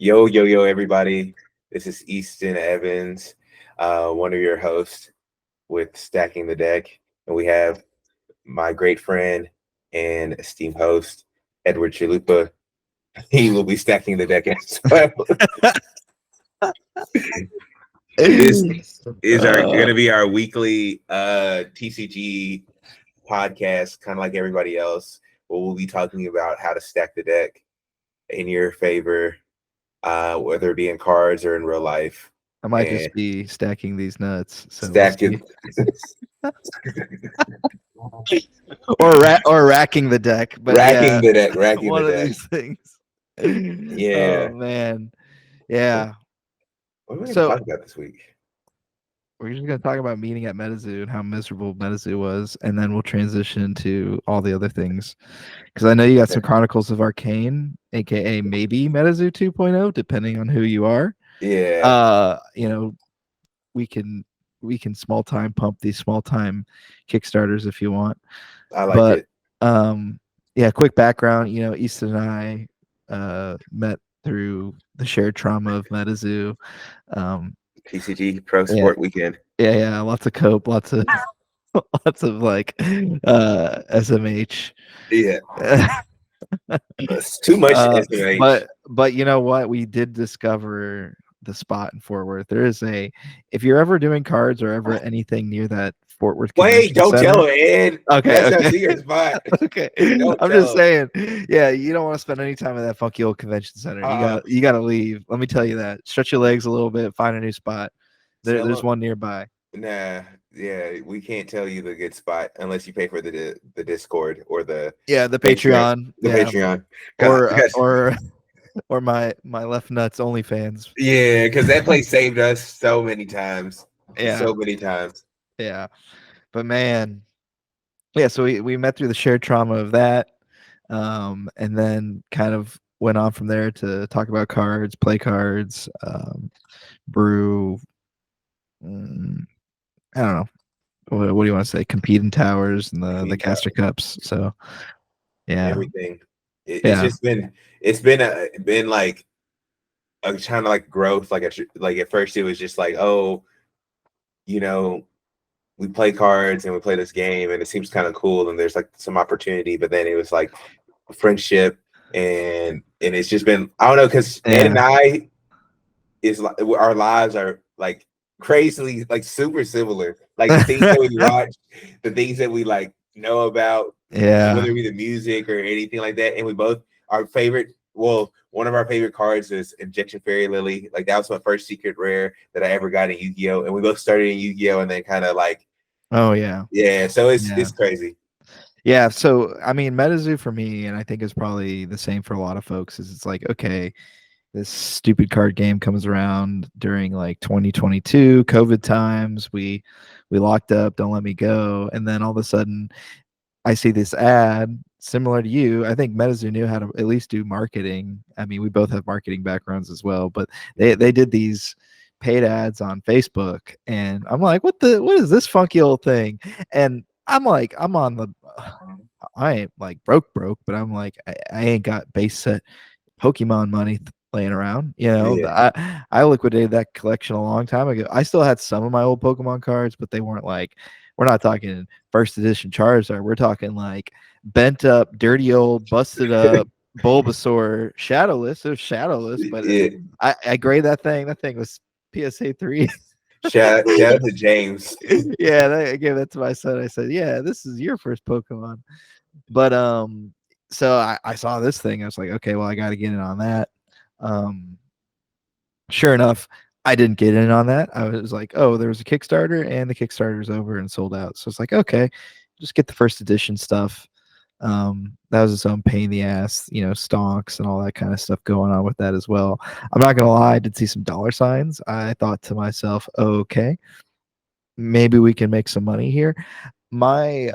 Yo, everybody. This is Easton Evans, one of your hosts with Stacking the Deck. And we have my great friend and esteemed host, Edward Chalupa. He will be stacking the deck as well. This is our going to be our weekly TCG podcast, kind of like everybody else, where we'll be talking about how to stack the deck in your favor, whether it be in cards or in real life. I might just be stacking these nuts. So Stacking. or racking the deck, but racking the deck, racking one the of deck. these things. Yeah. Oh man. Yeah. What are we going to talk about this week? We're just going to talk about meeting at MetaZoo and how miserable MetaZoo was, and then we'll transition to all the other things. Because I know you got some Chronicles of Arcane, aka maybe MetaZoo 2.0, depending on who you are. Yeah. We can small time pump these small time Kickstarters if you want. I like it. Yeah, quick background. Easton and I met through the shared trauma of MetaZoo. TCG Pro Sport Weekend. Yeah, lots of cope, lots of lots of like SMH. Yeah. It's too much SMH. But you know what? We did discover the spot in Fort Worth. There is if you're ever doing cards or ever anything near that Fort Worth Wait, don't tell him, Ed. Okay, that's our secret spot. Okay, I'm just saying. Yeah, you don't want to spend any time at that funky old convention center. You got to leave. Let me tell you that. Stretch your legs a little bit. Find a new spot. There's one nearby. Nah, yeah, we can't tell you the good spot unless you pay for the Discord or the Patreon, Patreon, or my left nuts OnlyFans. Yeah, because that place saved us so many times. Yeah, so many times. Yeah, but man, yeah. So we met through the shared trauma of that, and then kind of went on from there to talk about cards, play cards, brew. I don't know. What do you want to say? Compete in towers and the caster cups. So yeah, everything. It's just been like a kind of like growth. Like at first it was just like, oh, we play cards and we play this game and it seems kind of cool and there's like some opportunity, but then it was like friendship and it's just been, I don't know, because Ed and I is like our lives are like crazily like super similar. Like the things that we watch, the things that we like know about, whether it be the music or anything like that. And we both our favorite. Well, one of our favorite cards is Injection Fairy Lily. Like that was my first secret rare that I ever got in Yu-Gi-Oh! And we both started in Yu-Gi-Oh! And then kind of like, oh yeah. So it's crazy. Yeah, so I mean, MetaZoo for me, and I think is probably the same for a lot of folks, is it's like, okay, this stupid card game comes around during like 2022 COVID times. We locked up, don't let me go, and then all of a sudden, I see this ad similar to you. I think MetaZoo knew how to at least do marketing. I mean, we both have marketing backgrounds as well, but they did these paid ads on Facebook, and I'm like, what is this funky old thing? And I'm like, I ain't like broke, but I'm like, I ain't got base set Pokemon money laying around. I liquidated that collection a long time ago. I still had some of my old Pokemon cards, but they weren't like, we're not talking first edition Charizard. We're talking like bent up, dirty old, busted up Bulbasaur Shadowless. It was Shadowless, but I graded that thing. That thing was PSA 3. Shout out to James. I gave that to my son. I said, yeah, this is your first Pokemon. But so I saw this thing. I was like, okay, well, I got to get in on that. Sure enough, I didn't get in on that. I was like, oh, there was a Kickstarter and the Kickstarter's over and sold out. So it's like, okay, just get the first edition stuff. That was its own pain in the ass, stonks and all that kind of stuff going on with that as well. I'm not gonna lie, I did see some dollar signs. I thought to myself, okay, maybe we can make some money here. My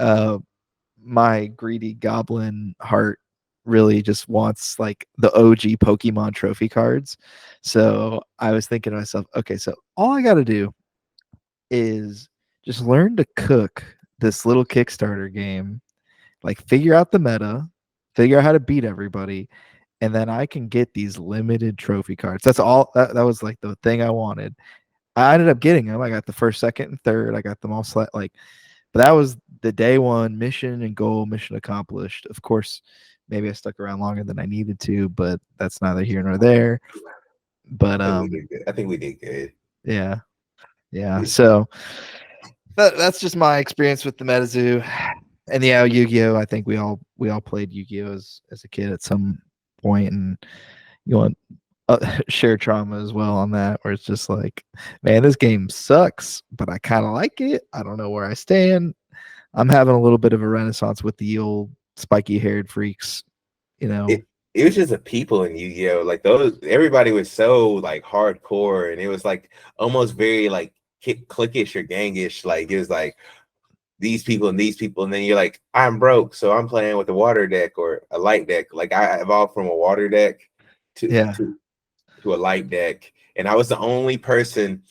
greedy goblin heart really just wants like the OG Pokemon trophy cards. So I was thinking to myself, okay, so all I got to do is just learn to cook this little Kickstarter game, like figure out the meta, figure out how to beat everybody, and then I can get these limited trophy cards. That's all. That was like the thing I wanted. I ended up getting them. I got the first, second, and third. I got them all like, but that was the day one mission and goal, mission accomplished. Of course, maybe I stuck around longer than I needed to, but that's neither here nor there. But I think we did good. I think we did good. yeah, yeah. So that's just my experience with the MetaZoo. And yeah, Yu-Gi-Oh! I think we all played Yu-Gi-Oh! As a kid at some point, and you want share trauma as well on that, where it's just like, man, this game sucks, but I kind of like it. I don't know where I stand. I'm having a little bit of a renaissance with the old spiky haired freaks, you know. It was just the people in Yu-Gi-Oh! Like those, everybody was so like hardcore, and it was like almost very like cliquish or gangish. Like it was like these people and these people, and then you're like, I'm broke, so I'm playing with a water deck or a light deck. Like I evolved from a water deck to Yeah. to a light deck, and I was the only person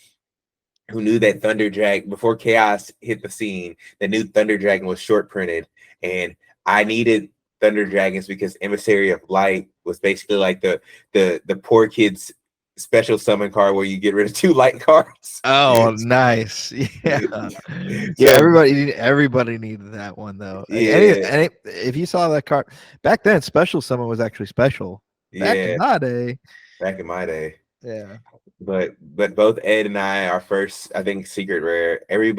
who knew that Thunder Dragon before Chaos hit the scene, that knew Thunder Dragon was short printed, and I needed Thunder Dragons because Emissary of Light was basically like the poor kid's special summon card where you get rid of 2 light cards. Oh, nice. Yeah. Yeah, So everybody needed that one though. yeah, If you saw that card back then, special summon was actually special. Back in yeah, my day. back in my day. Yeah. But both Ed and I, our first, I think, secret rare. Every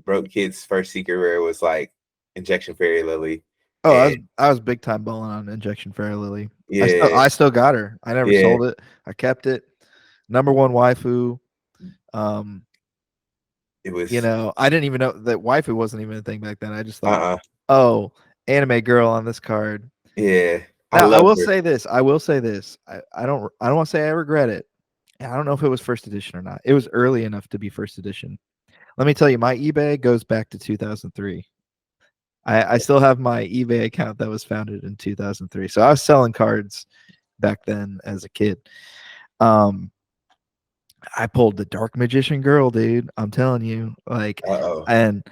broke kid's first secret rare was like Injection Fairy Lily. Oh, And I was big time balling on Injection Fairy Lily. yeah, I still got her. I never yeah, sold it. I kept it. Number one waifu. it was I didn't even know that waifu wasn't even a thing back then. I just thought, uh-uh. oh, anime girl on this card. Yeah. I Now I love will her. say this. I will say this. I don't want to say I regret it. I don't know if it was first edition or not. It was early enough to be first edition. Let me tell you, my eBay goes back to 2003. I still have my eBay account that was founded in 2003. So I was selling cards back then as a kid. I pulled the Dark Magician Girl, dude. I'm telling you, like, Uh-oh. and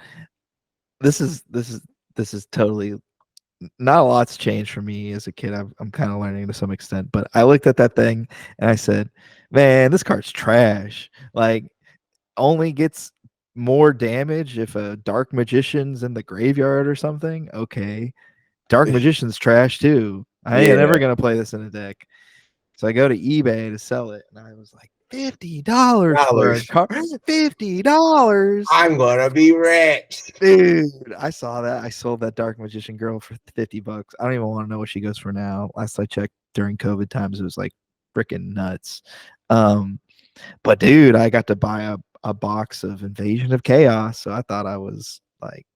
this is totally not a lot's changed for me as a kid. I'm kind of learning to some extent, but I looked at that thing and I said, "Man, this card's trash. Like, only gets more damage if a Dark Magician's in the graveyard or something." Okay, Dark Magician's trash too. I ain't Yeah. never gonna play this in a deck. So I go to eBay to sell it, and I was like, $50 for a card. $50. I'm gonna be rich. Dude, I saw that. I sold that Dark Magician Girl for $50. I don't even want to know what she goes for now. Last I checked during COVID times, it was like freaking nuts. But dude, I got to buy a box of Invasion of Chaos. So I thought I was like,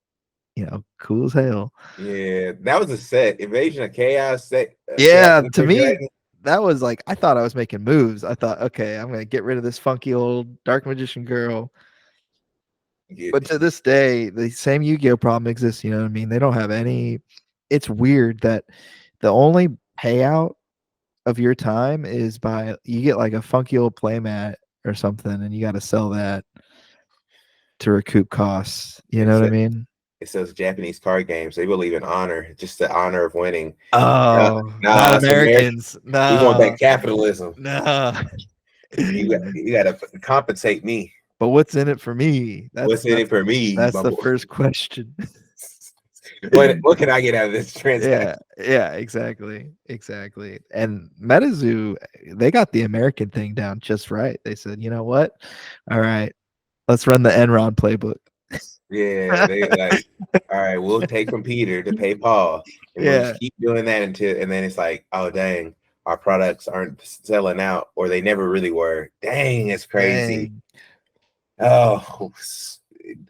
cool as hell. Yeah, that was a set. Invasion of Chaos set. Yeah, Captain to me, Dragon. that was like, I thought I was making moves. I thought, okay, I'm gonna get rid of this funky old Dark Magician Girl. Yeah. But to this day, the same Yu-Gi-Oh problem exists. You know what I mean? They don't have any. It's weird that the only payout of your time is by you get like a funky old playmat or something, and you got to sell that to recoup costs. You know It's, what I a, mean? it's those Japanese card games. They believe in honor, just the honor of winning. Oh, not Nah, it's American. Americans. We want No, that capitalism. no. You got to compensate me. But what's in it for me? What's in it for me, That's my the boy? first question. What can I get out of this transaction? Yeah, exactly. And MetaZoo, they got the American thing down just right. They said, you know what? All right, let's run the Enron playbook. Yeah, they like, all right, we'll take from Peter to pay Paul, and we'll Yeah, just keep doing that and then it's like, oh dang, our products aren't selling out, or they never really were. Dang, it's crazy. dang. Oh,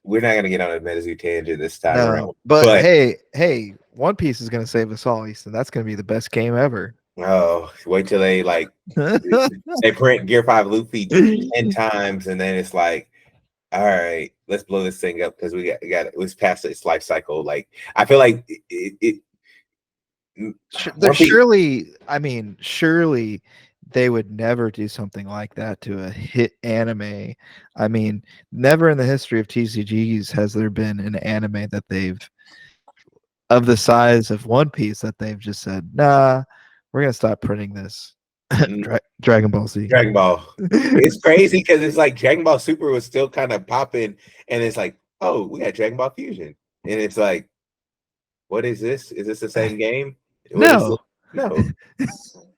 we're not gonna get on a MetaZoo tangent this time No, around, but but hey, One Piece is gonna save us all, Easton. That's gonna be the best game ever. oh, wait till they like they print Gear 5 Luffy 10 times, and then it's like, all right, let's blow this thing up because we got it was past its life cycle. Like I feel like it There One Piece, surely they would never do something like that to a hit anime. I mean, never in the history of TCGs has there been an anime that they've of the size of One Piece that they've just said, nah, we're gonna stop printing this. Mm, Dragon Ball Z. Dragon Ball. It's crazy because it's like Dragon Ball Super was still kind of popping, and it's like, oh, we got Dragon Ball Fusion, and it's like, what is this? Is this the same game? What is it? No. No,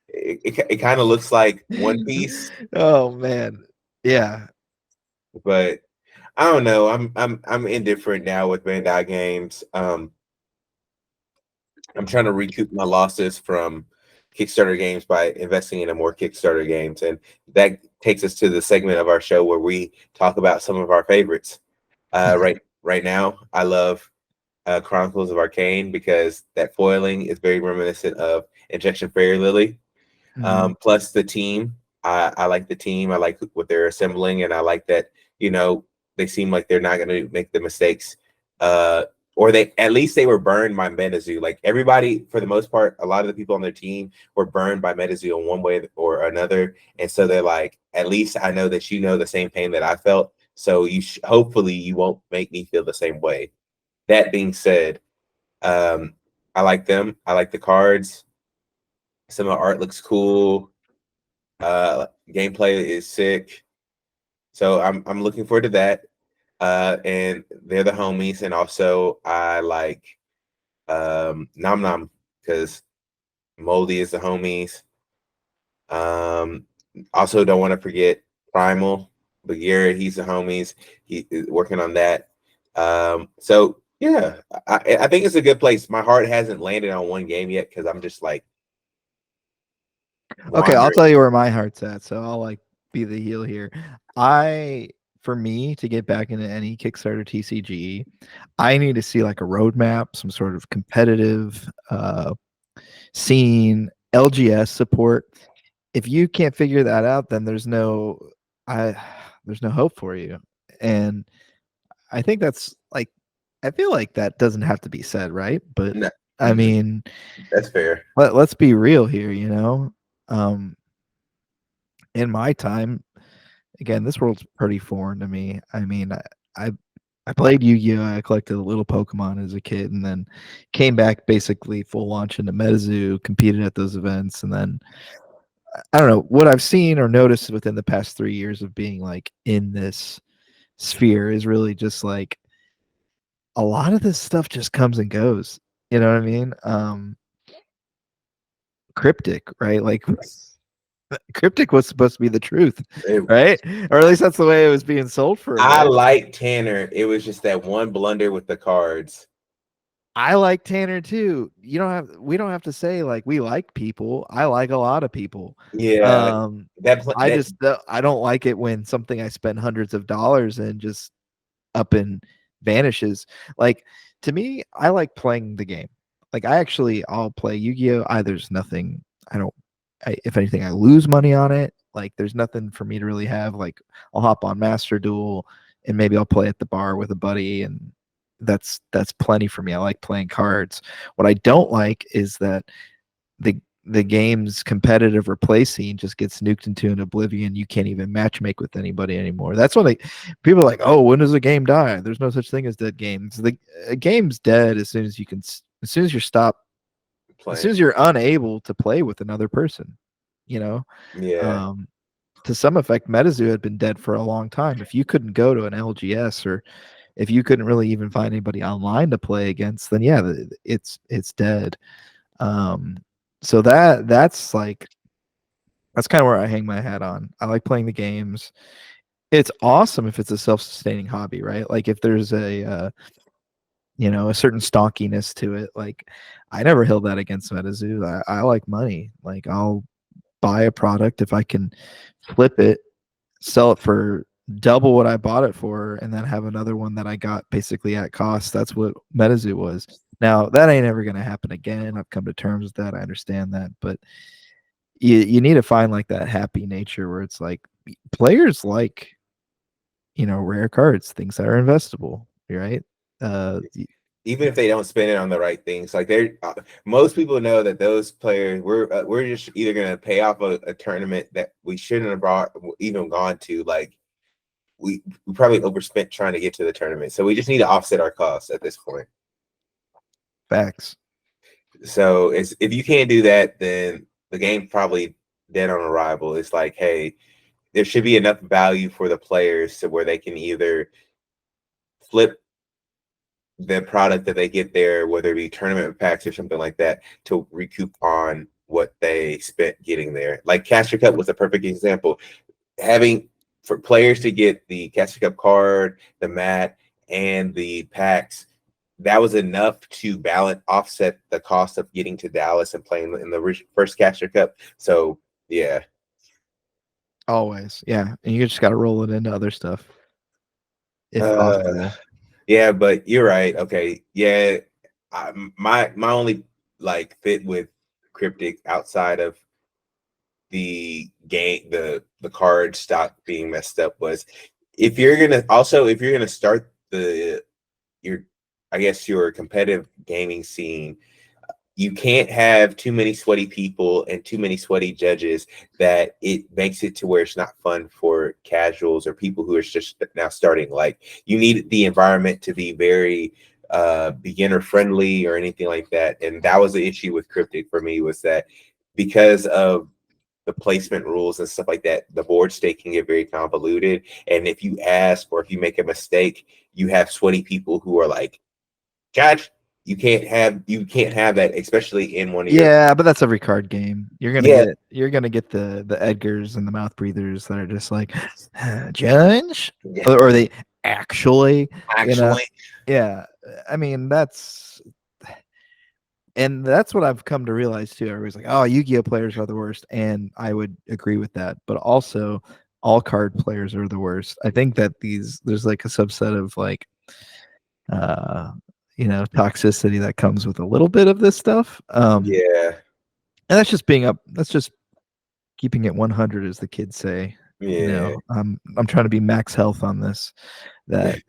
it kind of looks like One Piece, Oh man. Yeah. but I don't know. I'm indifferent now with Bandai Games. I'm trying to recoup my losses from Kickstarter games by investing in more Kickstarter games, and that takes us to the segment of our show where we talk about some of our favorites. Right now, I love Chronicles of Arcane because that foiling is very reminiscent of Injection Fairy Lily. Plus the team, I like the team. I like what they're assembling, and I like that they seem like they're not going to make the mistakes. Or they at least they were burned by MetaZoo. Like everybody, for the most part, a lot of the people on their team were burned by MetaZoo in one way or another, and so they're like, at least I know that you know the same pain that I felt. So hopefully you won't make me feel the same way. That being said, I like them. I like the cards. Some of the art looks cool. Gameplay is sick. So I'm looking forward to that. And they're the homies, and also I like Nom Nom because Moldy is the homies. Also don't want to forget Primal, Bagheera, he's the homies. He is working on that. So yeah, I think it's a good place. My heart hasn't landed on one game yet because I'm just like Okay, I'll wandering. tell you where my heart's at. So I'll like be the heel here. For me to get back into any Kickstarter TCG, I need to see like a roadmap, some sort of competitive scene, LGS support. If you can't figure that out, then I there's no hope for you. And I think that's like I feel like that doesn't have to be said, right? But No, I mean, that's fair. let's be real here, you know. Um, in my time, again, this world's pretty foreign to me. I mean, I I played Yu-Gi-Oh! I collected a little Pokemon as a kid, and then came back basically full launch into MetaZoo, competed at those events, and then I don't know what I've seen or noticed within the past 3 years of being like in this sphere is really just like a lot of this stuff just comes and goes. You know what I mean? Cryptic, right? Like Cryptic was supposed to be the truth, right? Or at least that's the way it was being sold for a I bit. like Tanner. It was just that one blunder with the cards. I like Tanner too. We don't have to say like we like people. I like a lot of people. Yeah, that I don't like it when something I spend hundreds of dollars in just up and vanishes. Like to me, I like playing the game. Like I'll play Yu-Gi-Oh! There's nothing I don't if anything I lose money on it. Like there's nothing for me to really have. Like I'll hop on Master Duel and maybe I'll play at the bar with a buddy and that's plenty for me. I like playing cards. What I don't like is that the game's competitive replay scene just gets nuked into an oblivion. You can't even matchmake with anybody anymore. That's what people are like, oh, when does a game die? There's no such thing as dead games. A game's dead as soon as as soon as you stop, as soon playing. as you're unable to play with another person, you know. Yeah, Um, to some effect, MetaZoo had been dead for a long time. If you couldn't go to an LGS or if you couldn't really even find anybody online to play against, then yeah, it's dead. Um, so that's kind of where I hang my hat on. I like playing the games. It's awesome if it's a self-sustaining hobby, right? Like if there's a certain stonkiness to it. Like I never held that against MetaZoo. I like money. Like I'll buy a product if I can flip it, sell it for double what I bought it for, and then have another one that I got basically at cost. That's what MetaZoo was. Now that ain't ever gonna happen again. I've come to terms with that. I understand that, but you need to find like that happy nature where it's like players like rare cards, things that are investable, right? Uh, even if they don't spend it on the right things, like most people know that those players we're just either gonna pay off a tournament that we shouldn't have even gone to. Like we probably overspent trying to get to the tournament, so we just need to offset our costs at this point. Facts. So if you can't do that, then the game's probably dead on arrival. It's like, hey, there should be enough value for the players to where they can either flip the product that they get there, whether it be tournament packs or something like that, to recoup on what they spent getting there. Like Caster Cup was a perfect example. Having for players to get the Caster Cup card, the mat, and the packs, that was enough to balance offset the cost of getting to Dallas and playing in the first Caster Cup. So yeah, Always, yeah. And you just got to roll it into other stuff if uh, possible. yeah, but you're right. Okay, yeah, my only like fit with Cryptic outside of the game, the card stock being messed up was if you're gonna start your I guess your competitive gaming scene, you can't have too many sweaty people and too many sweaty judges that it makes it to where it's not fun for casuals or people who are just now starting. Like you need the environment to be very beginner friendly or anything like that. And that was the issue with Cryptic for me, was that because of the placement rules and stuff like that, the board state can get very convoluted. And if you ask or if you make a mistake, you have sweaty people who are like, Judge, you can't have that, especially in one of your Yeah, but that's every card game. yeah You're gonna get the Edgars and the mouth breathers that are just like, Judge, yeah or they actually, you know, actually yeah. I mean, that's what I've come to realize too. Everybody's like, "Oh, Yu-Gi-Oh players are the worst," and I would agree with that. But also, all card players are the worst. I think that there's like a subset of like, uh, toxicity that comes with a little bit of this stuff. yeah And that's just being up. That's just keeping it 100, as the kids say. yeah I'm trying to be max health on this. That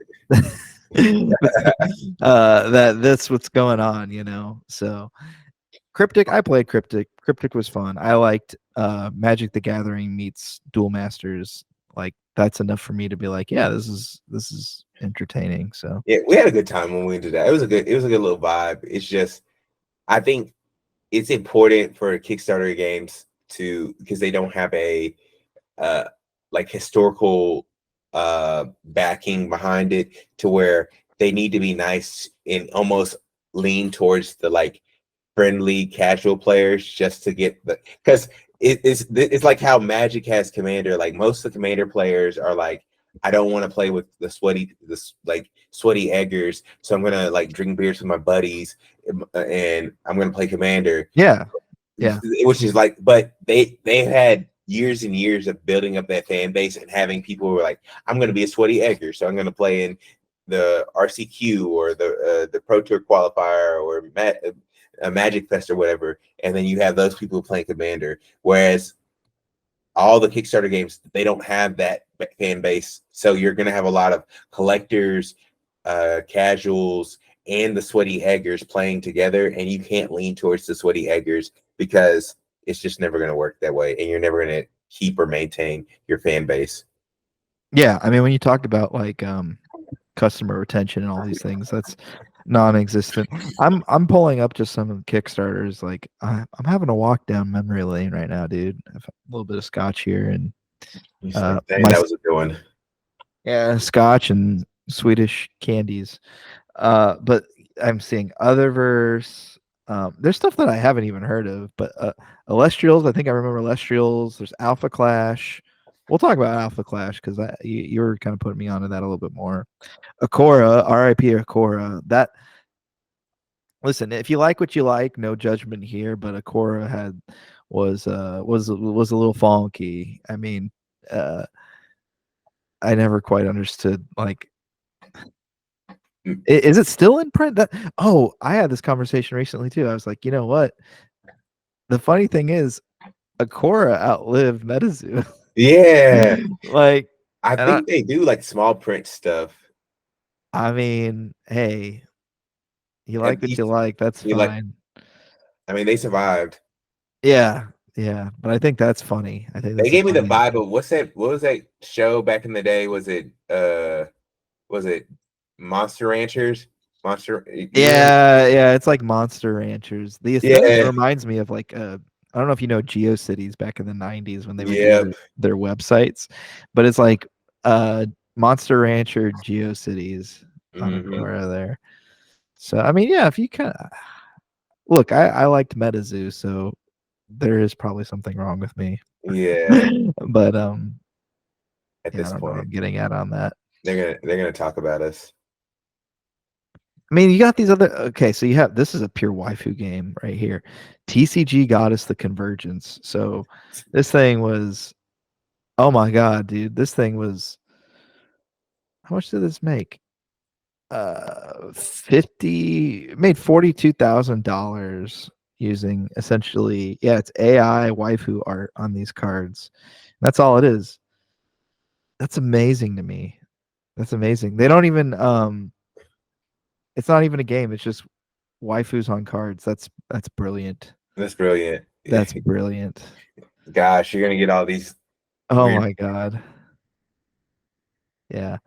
that that's what's going on. So Cryptic, I played Cryptic. Cryptic was fun. I liked Magic the Gathering meets Duel Masters. Like that's enough for me to be like, yeah, this is entertaining. So yeah. We had a good time when we did that. It was a good little vibe. It's just I think it's important for Kickstarter games to because they don't have a uh like historical backing behind it to where they need to be nice and almost lean towards the like friendly casual players just to get the because it's like how Magic has Commander. Like most of the Commander players are like, I don't want to play with this like sweaty eggers, so I'm gonna like drink beers with my buddies and I'm gonna play Commander, yeah, yeah, which is like, but they had years and years of building up that fan base and having people who were like, I'm going to be a sweaty egger, so I'm going to play in the RCQ or the Pro Tour qualifier or a Magic Fest or whatever, and then you have those people playing Commander. Whereas all the Kickstarter games, they don't have that fan base, so you're going to have a lot of collectors, casuals, and the sweaty eggers playing together, and you can't lean towards the sweaty eggers because it's just never going to work that way, and you're never going to keep or maintain your fan base. yeah. I mean, when you talk about like customer retention and all these things, that's non-existent. I'm pulling up just some of the Kickstarters. Like I'm having a walk down memory lane right now, dude. I've a little bit of scotch here and It's like, dang, my that was a good one. yeah, scotch and Swedish candies. But I'm seeing Otherverse. There's stuff that I haven't even heard of, but Alestrials. I think I remember Alestrials. There's Alpha Clash. We'll talk about Alpha Clash because you were kind of putting me onto that a little bit more. Akora, R.I.P. Akora. That listen, if you like what you like, no judgment here. But Akora was a little funky. I mean, uh, I never quite understood like is it still in print? I had this conversation recently too. I was like, you know what? The funny thing is, Akora outlived MetaZoo. Yeah, like, I and think they do like small print stuff. I mean, hey, you At like what you least like. That's we like. fine. I mean, they survived. Yeah, yeah. But I think that's funny. I think They that's a gave me the funny. vibe of what's that? What was that show back in the day? Was it Monster Ranchers? Monster, you remember? Yeah, yeah. It's like Monster Ranchers. The aesthetic Yeah, reminds me of like I don't know if you know GeoCities back in the 90s when they would do Yep. their websites, but it's like Monster Rancher GeoCities on Hmm. Agora there. So I mean, yeah, if you kind of look, I liked MetaZoo, so there is probably something wrong with me. Yeah. But At yeah, I this don't know what point, I'm getting at on that. they're gonna talk about us. I mean, you got these other. Okay, so you have this is a pure waifu game right here. TCG Goddess the Convergence. So this thing was, oh my god, dude, this thing was. How much did this make? 50 made $42,000 using essentially, yeah, it's AI waifu art on these cards. That's all it is. That's amazing to me. That's amazing. They don't even it's not even a game. It's just waifus on cards. That's brilliant. That's brilliant. That's brilliant. Gosh, you're gonna get all these Oh weird. my god. Yeah.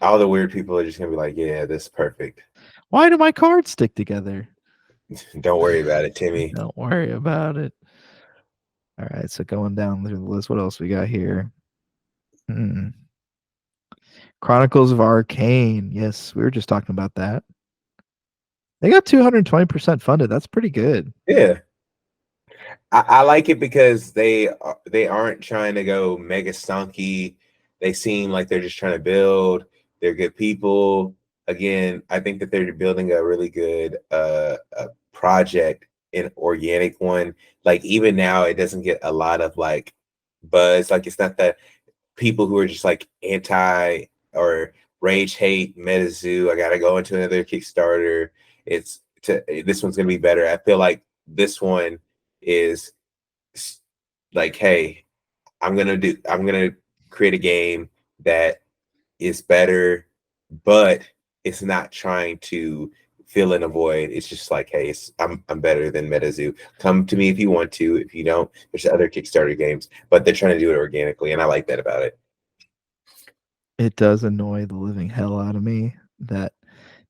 All the weird people are just gonna be like, yeah, this is perfect. Why do my cards stick together? Don't worry about it, Timmy. Don't worry about it. All right, so going down through the list, what else we got here? Hmm. Chronicles of Arcane. Yes, we were just talking about that. They got 220% funded. That's pretty good. Yeah. I like it because they aren't trying to go mega stonky. They seem like they're just trying to build. They're good people. Again, I think that they're building a really good project, an organic one. Like even now, it doesn't get a lot of like buzz. Like it's not that people who are just like anti or rage hate MetaZoo. I gotta go into another Kickstarter. This one's gonna be better. I feel like this one is like, hey, I'm gonna create a game that is better, but it's not trying to fill in a void. It's just like, hey, I'm better than MetaZoo. Come to me if you want to. If you don't, there's other Kickstarter games, but they're trying to do it organically, and I like that about it. It does annoy the living hell out of me that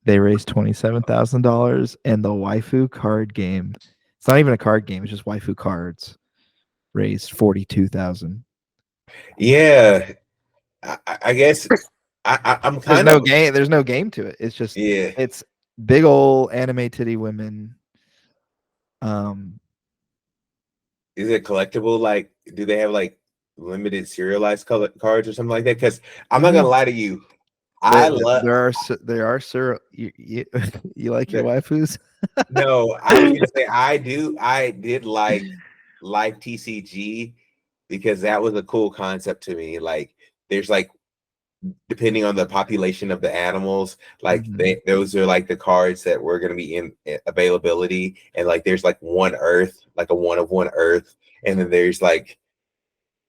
they raised $27,000 and the waifu card game. It's not even a card game, it's just waifu cards. Raised 42,000. Yeah, I guess I'm There's kind no of game, there's no game to it. It's just yeah. it's big old anime titty women. Um Is it collectible? Like, do they have like limited serialized color cards or something like that? Because I'm not gonna mhm. lie to you, I love There are sir you, you like your the. waifus? No, I was gonna say I did like Life TCG because that was a cool concept to me. Like, there's like depending on the population of the animals, like Mhm. those are like the cards that were going to be in availability, and like there's like one Earth, like a one of one Earth, and then there's like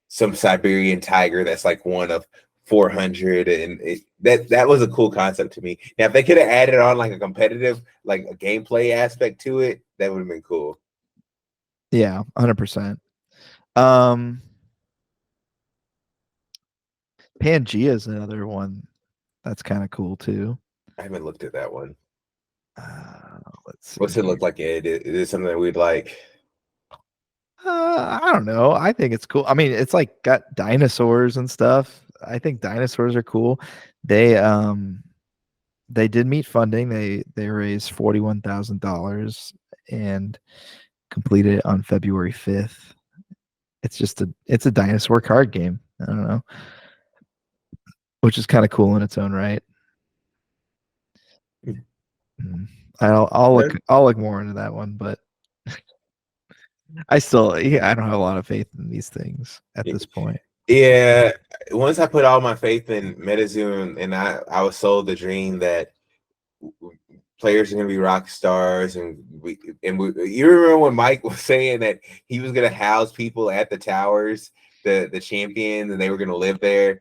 some Siberian tiger that's like one of 400, and that was a cool concept to me. Now, if they could have added on like a competitive, like a gameplay aspect to it, that would have been cool. Yeah, 100%. Um Pangea is another one that's kind of cool too. I haven't looked at that one. Let's see What's it here. look like? Ed? Is it something that we'd like? I don't know. I think it's cool. I mean, it's like got dinosaurs and stuff. I think dinosaurs are cool. They they did meet funding. They raised $41,000 and completed it on February 5th. It's a dinosaur card game. I don't know, which is kind of cool in its own right. Mm. I'll look more into that one, but I still, yeah, I don't have a lot of faith in these things at this point. Yeah, once I put all my faith in MetaZoo, and I was sold the dream that players are going to be rock stars, you remember when Mike was saying that he was going to house people at the towers, the champions, and they were going to live there.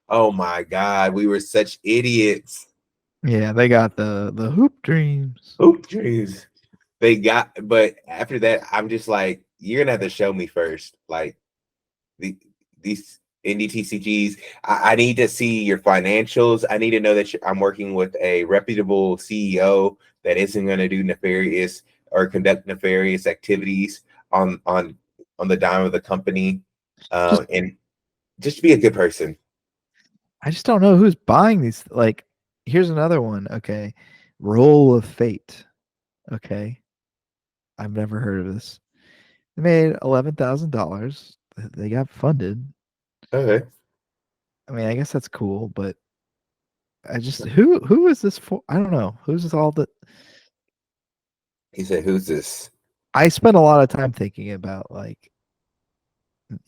Oh my God, we were such idiots. Yeah, they got the hoop dreams. Oop, dreams. But after that, I'm just like, you're gonna have to show me first, like the these indie TCGs. I need to see your financials. I need to know that I'm working with a reputable CEO that isn't going to do nefarious or conduct nefarious activities on on the dime of the company, Just and just be a good person. I just don't know who's buying these. Like, here's another one. Okay, Roll of Fate. Okay, I've never heard of this. They made $11,000. They got funded. Okay. I mean, I guess that's cool, but who is this for? I don't know. Who's this all that He said, "Who's this?" I spend a lot of time thinking about, like,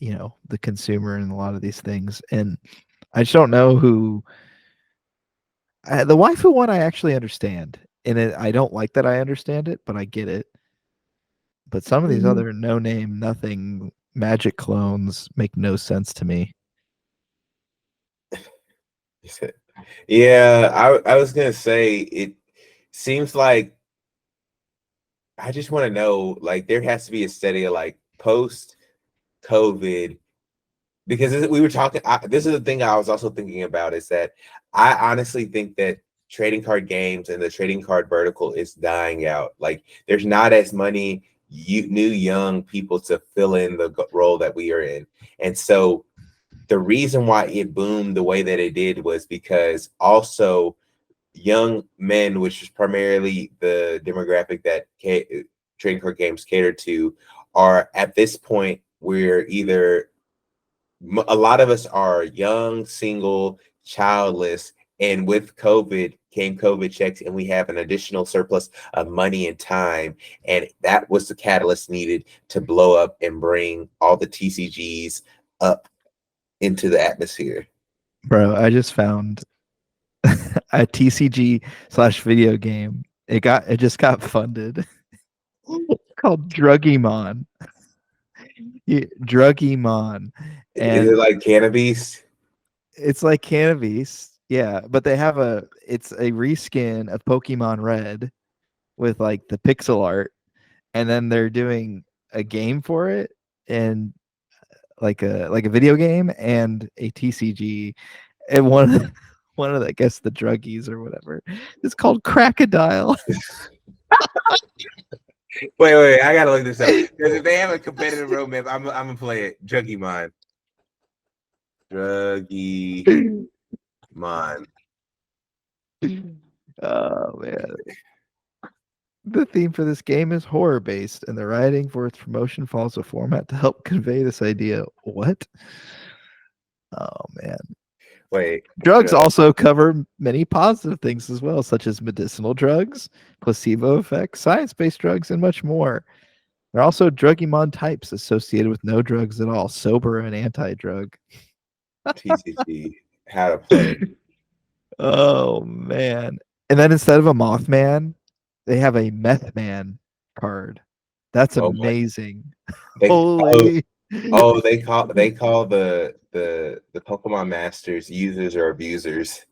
the consumer and a lot of these things, and I just don't know who. The waifu one I actually understand, and I don't like that I understand it, but I get it. But some of these other no name, nothing magic clones make no sense to me. He said, "Yeah, I was gonna say it seems like I just want to know like there has to be a steady like post COVID because we were talking. This is the thing I was also thinking about is that I honestly think that trading card games and the trading card vertical is dying out. Like there's not as many new young people to fill in the role that we are in, and so the reason why it boomed the way that it did was because also young men, which is primarily the demographic that trading card games cater to, are at this point we're either a lot of us are young, single, childless, and with COVID came COVID checks, and we have an additional surplus of money and time, and that was the catalyst needed to blow up and bring all the TCGs up into the atmosphere. Bro, I just found a TCG/video game. It just got funded. It's called Drugimon. Drugimon. Is it And like cannabis? it's like Cannabis. Yeah, but it's a reskin of Pokemon Red with like the pixel art, and then they're doing a game for it, and like a video game and a TCG, and one of the, I guess, the druggies or whatever. It's called Crocodile. Wait, I gotta look this up because if they have a competitive roadmap, I'm gonna play it. Druggy Mine, Druggy Mine. Oh man. The theme for this game is horror based, and the writing for its promotion follows a format to help convey this idea. What? Oh man. Wait, Drugs also cover many positive things as well, such as medicinal drugs, placebo effects, science based drugs, and much more. There are also drugimon types associated with no drugs at all, sober and anti drug. TCG, how to play. Oh man. And then instead of a Mothman, they have a Meth Man card. That's Oh my, amazing. they oh Holy. they call the Pokemon Masters users or abusers.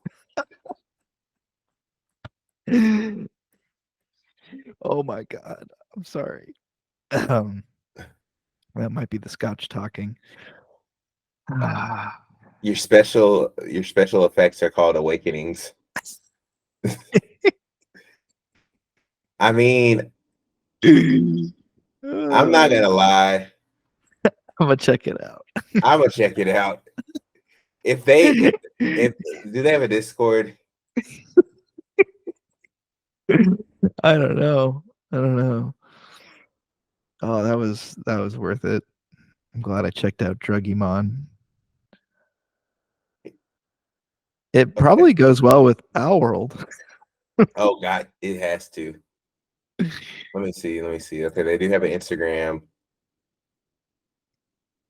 Oh my god. I'm sorry. That might be the scotch talking. Your special effects are called awakenings. I mean, I'm not gonna lie. I'm gonna check it out. I'm gonna check it out. If they if do they have a Discord? I don't know. I don't know. Oh, that was worth it. I'm glad I checked out Drugimon. It Okay. probably goes well with Owl World. Oh God, it has to. Let me see. Let me see. Okay, they do have an Instagram.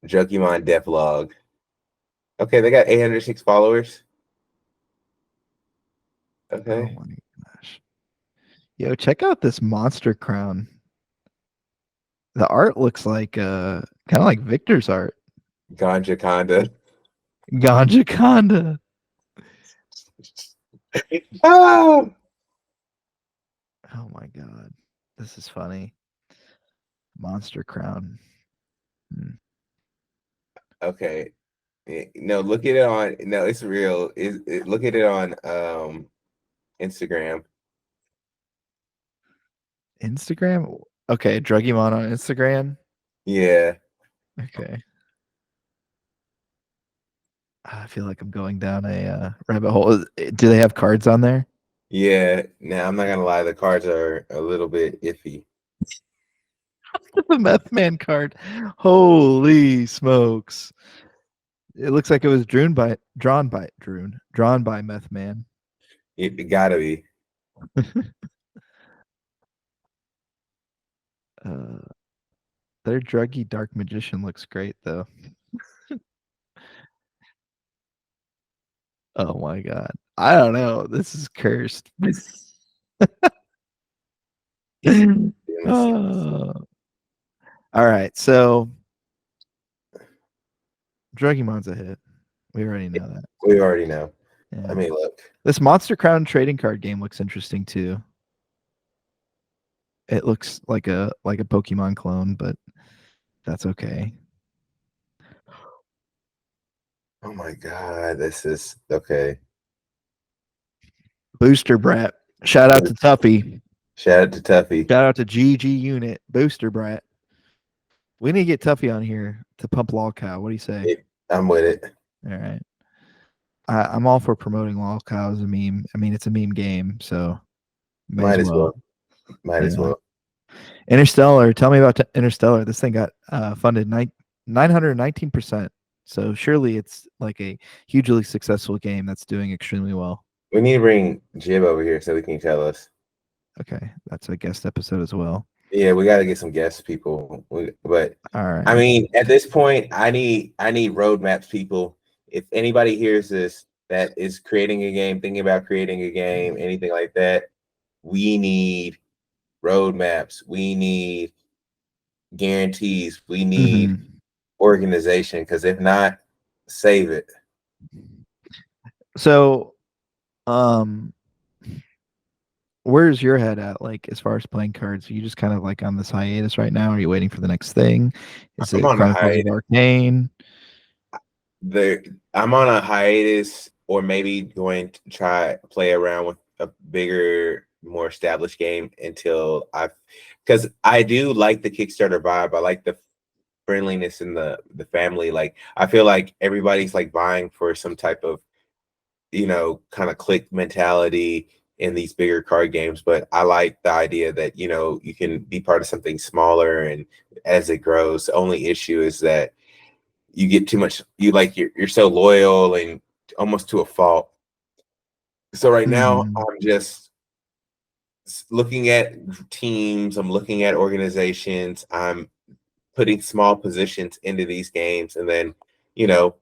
Jokimon Devlog. Okay, they got 806 followers. Oh Okay. my gosh. Yo, check out this monster crown. The art looks like kind of like Victor's art. Ganja Conda. Ganja Conda. Ah! Oh my god. This is funny. Monster crown. Hmm. Okay. No, look at it on. No, it's real. Look at it on Instagram. Instagram? Okay, Drugimon on Instagram. Yeah, Okay. I feel like I'm going down a rabbit hole. Do they have cards on there? yeah. Now I'm not gonna lie, the cards are a little bit iffy. The Meth Man card. Holy smokes! It looks like it was drawn by Meth Man. It gotta be. Uh, their druggy dark magician looks great though. Oh my god. I don't know. This is cursed. Let me see. Oh. All right. So Druggiemon's a hit. We already know that. We already know. I Yeah. mean, look. This Monster Crown trading card game looks interesting too. It looks like a Pokemon clone, but that's okay. Oh my God, this is okay. Booster Brat. Shout out to Tuffy. Shout out to Tuffy. Shout out to GG Unit. Booster Brat. We need to get Tuffy on here to pump Lol Cow. What do you say? I'm with it. All right. I'm all for promoting Lol Cow as a meme. I mean, it's a meme game, so may as Might as well. well. Might as Yeah. well. Interstellar. Tell me about Interstellar. This thing got funded 919%. So surely it's like a hugely successful game that's doing extremely well. We need to bring Jib over here so he can tell us. Okay, that's a guest episode as well. Yeah, we got to get some guest people. But All right. I mean, at this point, I need roadmaps, people. If anybody hears this that is creating a game, thinking about creating a game, anything like that, we need roadmaps. We need guarantees. We need organization. Because if not, save it. So, um, where's your head at? Like, as far as playing cards, are you just kind of like on this hiatus right now? Are you waiting for the next thing? Is I'm it on a Chronicles of hiatus. Arcane? I'm on a hiatus, or maybe going to try play around with a bigger, more established game until because I do like the Kickstarter vibe. I like the friendliness in the family. Like I feel like everybody's like buying for some type of kind of click mentality in these bigger card games. But I like the idea that you can be part of something smaller, and as it grows, the only issue is that you get too much. You're so loyal and almost to a fault. So right now Mm, I'm just looking at teams. I'm looking at organizations. I'm putting small positions into these games, and then you know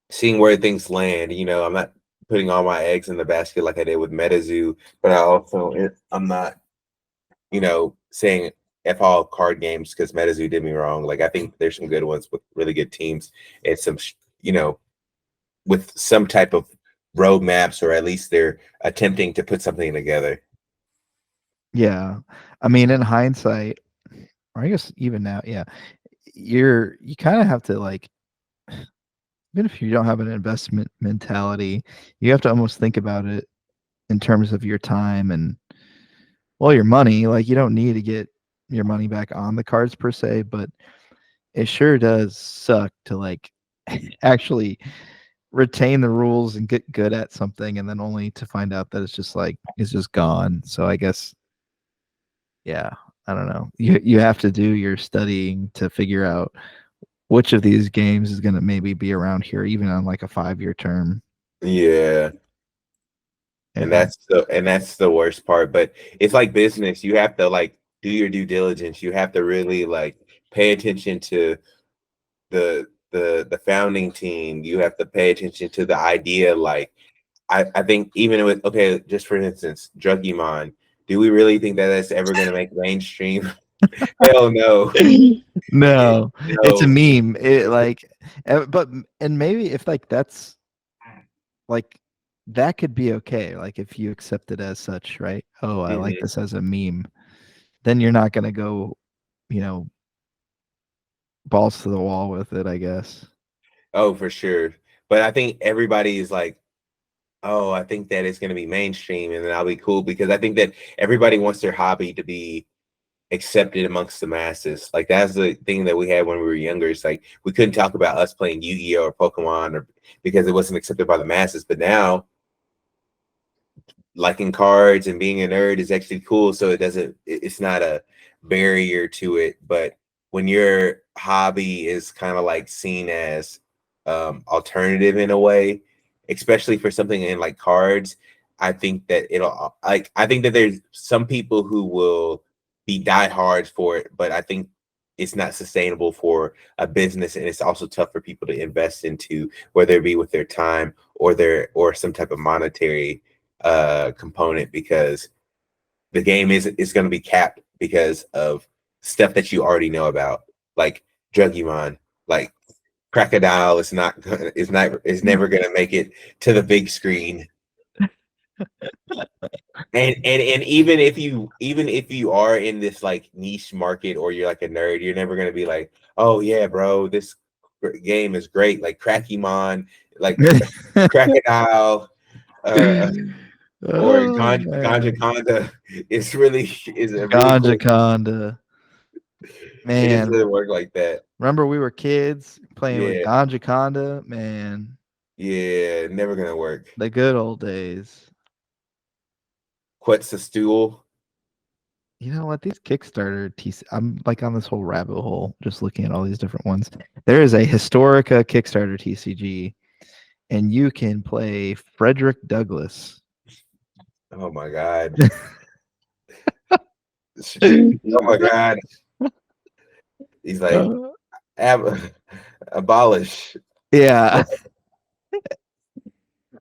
seeing where things land. I'm not putting all my eggs in the basket like I did with MetaZoo, but I'm not saying F all card games because MetaZoo did me wrong. Like I think there's some good ones with really good teams and some with some type of roadmaps, or at least they're attempting to put something together. yeah. I mean, in hindsight, or I guess even now, yeah, you kind of have to like, even if you don't have an investment mentality, you have to almost think about it in terms of your time and well, your money. Like you don't need to get your money back on the cards per se, but it sure does suck to like actually retain the rules and get good at something and then only to find out that it's just gone. So I guess yeah, I don't know. You have to do your studying to figure out which of these games is going to maybe be around here even on like a 5-year term. Yeah. And Yeah. that's the worst part. But it's like business. You have to like do your due diligence. You have to really like pay attention to the founding team. You have to pay attention to the idea. Like I think even with just for instance, Drugimon, do we really think that that's ever going to make mainstream? Hell no. No, it's a No. meme. But and maybe if like that's like that could be okay. Like if you accept it as such, right? Oh, I like Mhm. this as a meme. Then you're not gonna go, you know, balls to the wall with it, I guess. Oh, for sure. But I think everybody is like, oh, I think that it's going to be mainstream, and then I'll be cool because I think that everybody wants their hobby to be accepted amongst the masses. Like that's the thing that we had when we were younger. It's like we couldn't talk about us playing Yu-Gi-Oh or Pokemon or because it wasn't accepted by the masses. But now liking cards and being a nerd is actually cool. So it's not a barrier to it. But when your hobby is kind of like seen as alternative in a way, especially for something in like cards, I think that I think that there's some people who will be diehards for it, but I think it's not sustainable for a business, and it's also tough for people to invest into, whether it be with their time or some type of monetary component, because the game is going to be capped because of stuff that you already know about, like Drugimon, like Crocodile is never gonna make it to the big screen. And even if you are in this like niche market or you're like a nerd, you're never gonna be like, oh yeah, bro, this game is great. Like Crackumon, like Crocodile, uh, or Oh Ganja man, Conda is a really Ganja cool. Conda, It just man. doesn't work like that. Remember we were kids playing with Yeah, Ganja Conda, man. yeah, never gonna work. The good old days. Quetzalcoatl. You know what? These Kickstarter TC, I'm like on this whole rabbit hole, just looking at all these different ones. There is a Historica Kickstarter TCG, and you can play Frederick Douglass. Oh my god. Oh my god. He's like, Uh, abolish. yeah,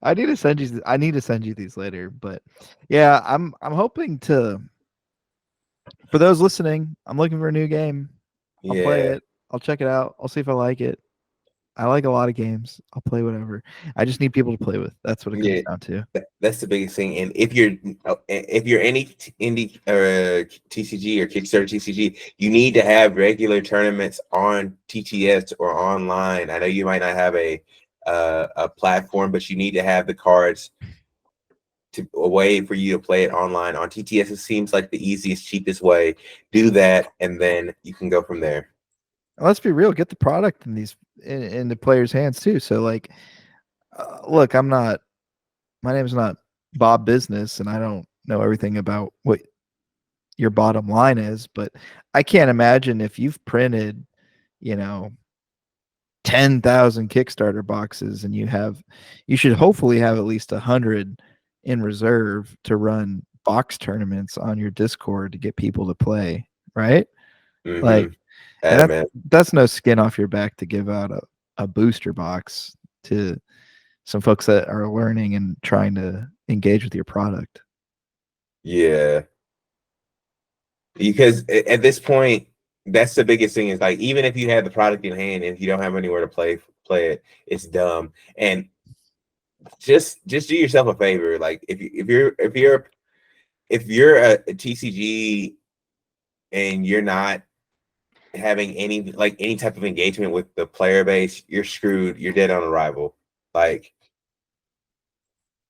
I need to send you. I need to send you these later, but yeah, I'm hoping to. For those listening, I'm looking for a new game. I'll play Yeah, it. I'll check it out. I'll see if I like it. I like a lot of games. I'll play whatever. I just need people to play with. That's what it comes yeah. down to. That's the biggest thing. And if you're any indie TCG or Kickstarter TCG, you need to have regular tournaments on TTS or online. I know you might not have a platform, but you need to have the cards a way for you to play it online. On TTS, it seems like the easiest, cheapest way. Do that, and then you can go from there. Let's be real. Get the product in in the players' hands too. So like, look, I'm not. My name's not Bob Business, and I don't know everything about what your bottom line is. But I can't imagine if you've printed, you know, 10,000 Kickstarter boxes, and you should hopefully have at least 100 in reserve to run box tournaments on your Discord to get people to play, right? Mm-hmm. Like, and Hey, man. that's no skin off your back to give out a booster box to some folks that are learning and trying to engage with your product. Yeah, because at this point, that's the biggest thing. Is like even if you have the product in hand and if you don't have anywhere to play it, it's dumb. And just do yourself a favor. Like if you're a TCG and you're not having any type of engagement with the player base, you're screwed. You're dead on arrival. Like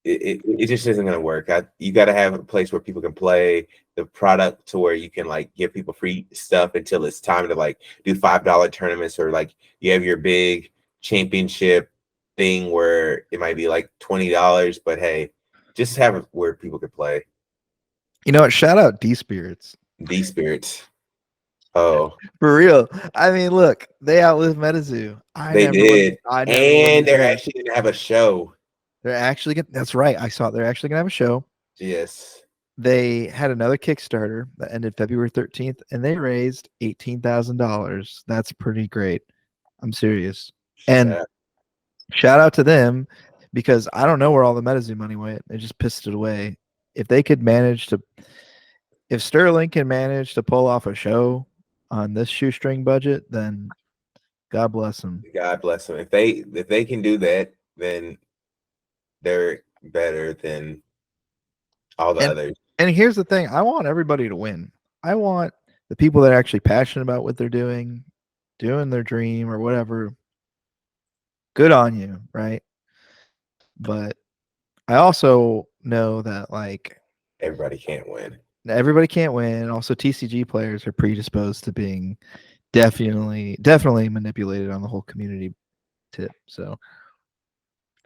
it just isn't going to work. You got to have a place where people can play the product to where you can like give people free stuff until it's time to like do $5 tournaments, or like you have your big championship thing where it might be like $20, but hey, just have it where people can play. You know what? Shout out D Spirits. D spirits. Oh, For real. I mean, look, they outlived MetaZoo. they did. I never would And have they're guessed. actually going to have a show. They're actually gonna, that's right. I saw it. They're actually gonna have a show. Yes. They had another Kickstarter that ended February 13th, and they raised $18,000. That's pretty great. I'm serious. And Uh, shout out to them because I don't know where all the MetaZoo money went. They just pissed it away. If they could manage to, if Sterling can manage to pull off a show on this shoestring budget, then God bless them. God bless them. If they can do that, then they're better than all the And others. and here's the thing: I want everybody to win. I want the people that are actually passionate about what they're doing their dream or whatever. Good on you, right? But I also know that like Everybody can't win. everybody can't win. Also, TCG players are predisposed to being definitely manipulated on the whole community tip. So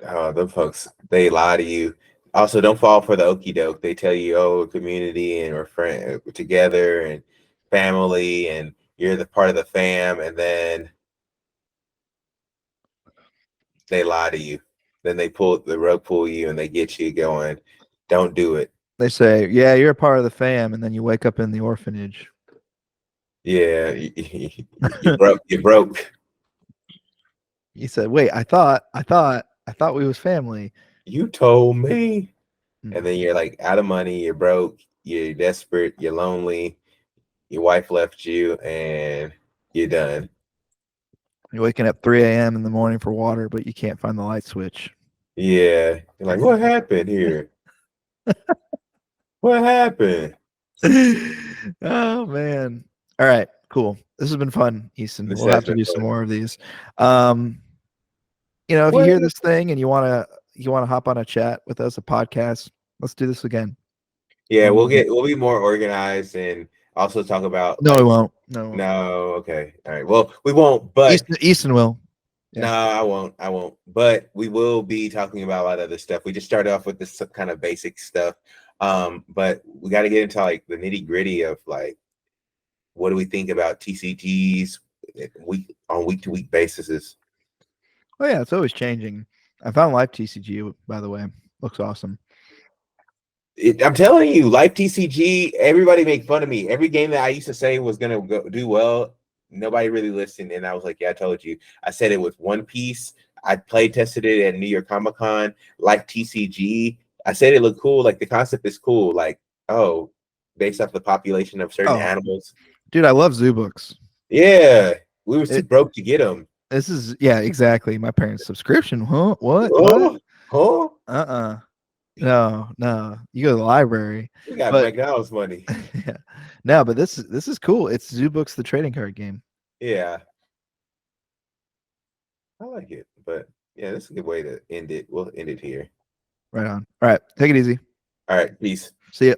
Oh, them folks, they lie to you. Also, don't fall for the okie doke. They tell you, oh, community and we're friend together and family, and you're the part of the fam, and then they lie to you. Then they pull the rug pull you and they get you going. Don't do it. they say, yeah, you're a part of the fam, and then you wake up in the orphanage. Yeah, you broke. You broke. You said, wait, I thought we was family. You told me. And then Mm. you're like out of money. You're broke. You're desperate. You're lonely. Your wife left you, and you're done. You're waking up 3 a.m. in the morning for water, but you can't find the light switch. Yeah. You're like, what happened here? What happened? Oh man. All right, cool. This has been fun, Easton. This We'll has have to been do some fun. more of these. Um, if you What? hear this thing and you wanna hop on a chat with us, a podcast, let's do this again. Yeah, When we get we'll be more organized and also talk about No, we like won't. No, we won't. no, okay. All right. Well, we won't, but Easton will. no, Yeah. I won't. I won't. But we will be talking about a lot of other stuff. We just started off with this kind of basic stuff. But we got to get into like the nitty-gritty of like what do we think about TCGs week to week basis. Oh yeah, it's always changing. I found Live TCG, by the way. Looks awesome. I'm telling you, Life TCG, everybody make fun of me. Every game that I used to say was gonna do well, nobody really listened. And I was like, yeah, I told you. I said it with One Piece. I play tested it at New York Comic Con. Life TCG. I said it looked cool. Like the concept is cool. Like, oh, based off the population of certain Oh, animals. dude, I love zoo books. Yeah, we were too It broke to get them. This is yeah, exactly. My parents' subscription. Huh? What? What? Oh, oh, Uh-uh. No, no. You go to the library. we got But McDonald's money. yeah. No, but this is cool. It's Zoo Books, the trading card game. Yeah, I like it. But yeah, this is a good way to end it. We'll end it here. Right on. All right. Take it easy. All right, peace. See ya.